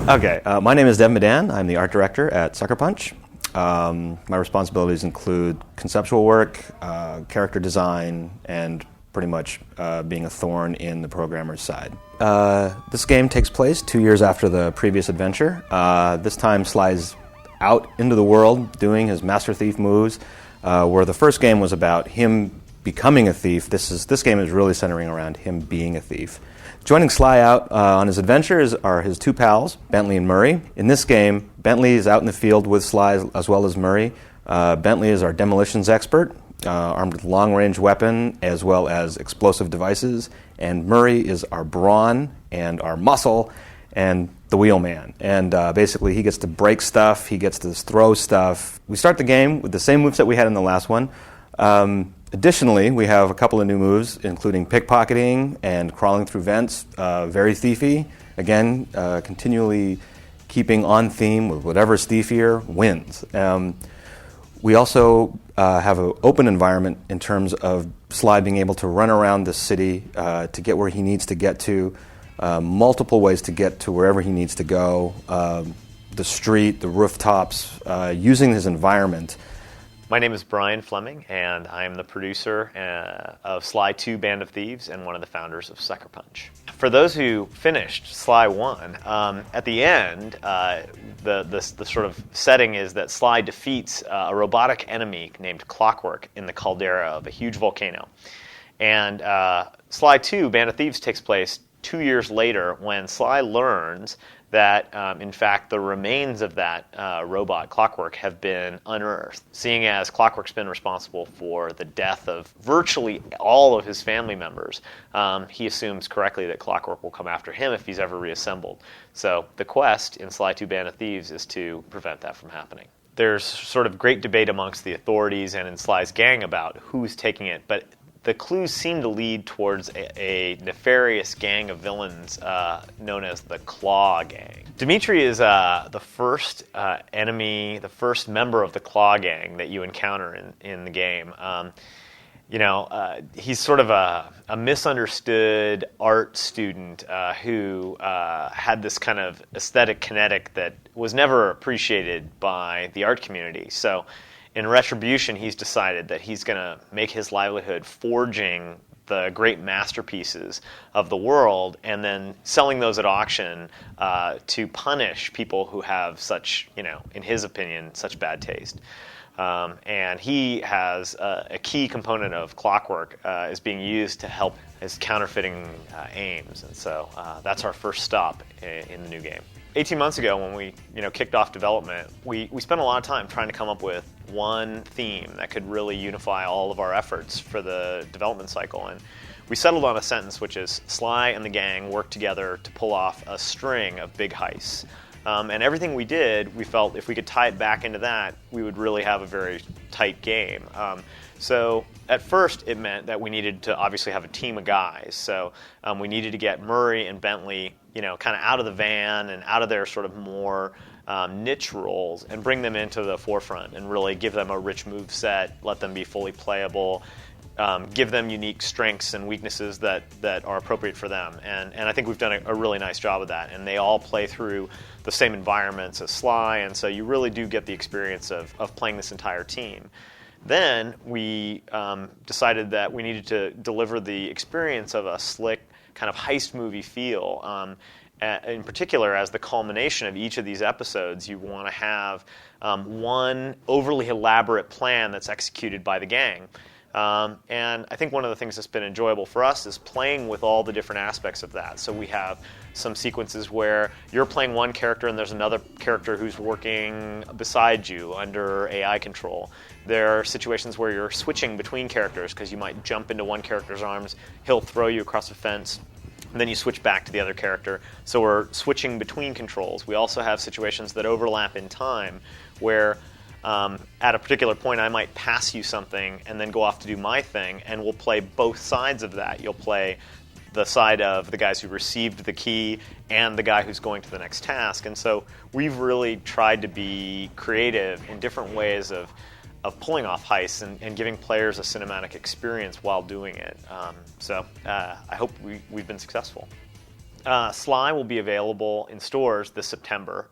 Okay, my name is Dev Madan. I'm the art director at Sucker Punch. My responsibilities include conceptual work, character design, and pretty much being a thorn in the programmer's side. This game takes place 2 years after the previous adventure. This time Sly's out into the world doing his Master Thief moves, where the first game was about him becoming a thief. This game is really centering around him being a thief. Joining Sly out on his adventures are his two pals, Bentley and Murray. In this game, Bentley is out in the field with Sly as well as Murray. Bentley is our demolitions expert, armed with long-range weapon as well as explosive devices. And Murray is our brawn and our muscle and the wheelman. And basically he gets to break stuff, he gets to throw stuff. We start the game with the same moves that we had in the last one. Additionally, we have a couple of new moves, including pickpocketing and crawling through vents, very thiefy. Again, continually keeping on theme with whatever's thiefier wins. We also have an open environment in terms of Sly being able to run around the city to get where he needs to get to, multiple ways to get to wherever he needs to go, the street, the rooftops, using his environment. My name is Brian Fleming, and I am the producer of Sly 2 Band of Thieves and one of the founders of Sucker Punch. For those who finished Sly 1, at the end, the sort of setting is that Sly defeats a robotic enemy named Clockwork in the caldera of a huge volcano. And Sly 2 Band of Thieves takes place 2 years later when Sly learns that, in fact, the remains of that robot, Clockwork, have been unearthed. Seeing as Clockwork's been responsible for the death of virtually all of his family members, he assumes correctly that Clockwork will come after him if he's ever reassembled. So the quest in Sly 2 Band of Thieves is to prevent that from happening. There's sort of great debate amongst the authorities and in Sly's gang about who's taking it, but the clues seem to lead towards a nefarious gang of villains known as the Claw Gang. Dimitri is the first enemy, the first member of the Claw Gang that you encounter in the game. He's sort of a misunderstood art student who had this kind of aesthetic kinetic that was never appreciated by the art community. So in retribution, he's decided that he's going to make his livelihood forging the great masterpieces of the world and then selling those at auction to punish people who have such, in his opinion, such bad taste. And he has a key component of Clockwork is being used to help his counterfeiting aims. And so that's our first stop in the new game. 18 months ago when we kicked off development, we spent a lot of time trying to come up with one theme that could really unify all of our efforts for the development cycle. And we settled on a sentence which is Sly and the gang work together to pull off a string of big heists. And everything we did, we felt if we could tie it back into that, we would really have a very tight game. So at first it meant that we needed to obviously have a team of guys. So we needed to get Murray and Bentley kind of out of the van and out of their sort of more niche roles and bring them into the forefront and really give them a rich move set, let them be fully playable, give them unique strengths and weaknesses that are appropriate for them. And I think we've done a really nice job of that. And they all play through the same environments as Sly, and so you really do get the experience of playing this entire team. Then we decided that we needed to deliver the experience of a slick kind of heist movie feel. In particular, as the culmination of each of these episodes, you want to have one overly elaborate plan that's executed by the gang. And I think one of the things that's been enjoyable for us is playing with all the different aspects of that. So we have some sequences where you're playing one character and there's another character who's working beside you under AI control. There are situations where you're switching between characters because you might jump into one character's arms, he'll throw you across a fence, and then you switch back to the other character. So we're switching between controls. We also have situations that overlap in time where at a particular point I might pass you something and then go off to do my thing, and we'll play both sides of that. You'll play the side of the guys who received the key and the guy who's going to the next task. And so we've really tried to be creative in different ways of pulling off heists and giving players a cinematic experience while doing it. So I hope we've been successful. Sly will be available in stores this September.